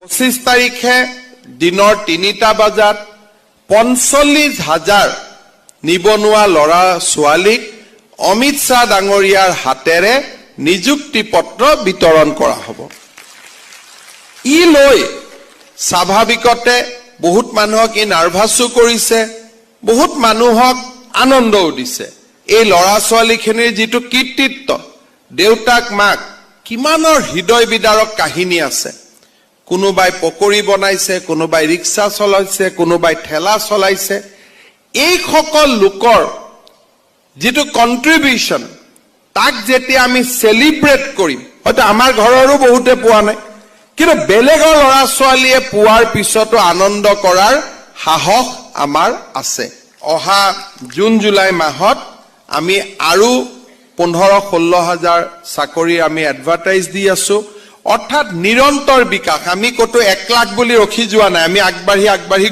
25 তাৰিখে দিনৰ 3টা বজাত 45,000 নিবনুৱা লৰা ছোৱালীক অমিত শাহ ডাঙৰীয়াৰ হাতেৰে নিযুক্তি পত্ৰ বিতৰণ কৰা হ'ব। ই লৈ স্বাভাৱিকতে বহুত মানুহক ই নাৰ্ভাসো কৰিছে, বহুত মানুহক আনন্দও দিছে। এই লৰা ছোৱালীখিনিৰ যিটো কৃতিত্ব, দেউতাক মাক কিমানৰ হৃদয় বিদাৰক কাহিনী আছে। কোনোবাই পকৰি বনাইছে, কোনোবাই ৰিক্সা চলাইছে, কোনোবাই ঠেলা চলাইছে। এই সকল লোকৰ যিটো কন্ট্ৰিবিউশন, তাক যেতিয়া আমি সেলিব্ৰেট কৰিম, হয়তো আমাৰ ঘৰৰো বহুতে পোৱা নাই, কিন্তু বেলেগৰ ল'ৰা ছোৱালীয়ে পোৱাৰ পিছতো আনন্দ কৰাৰ সাহস আমাৰ আছে। অহা জুন জুলাই মাহত আমি আৰু 15-16 হাজাৰ চাকৰি আমি এডভাৰটাইজ দি আছো। অৰ্থাৎ নিৰন্তৰ বিকাশ। আমি কতো 1 লাখ বুলি ৰখি যোৱা নাই, আমি আগবাঢ়ি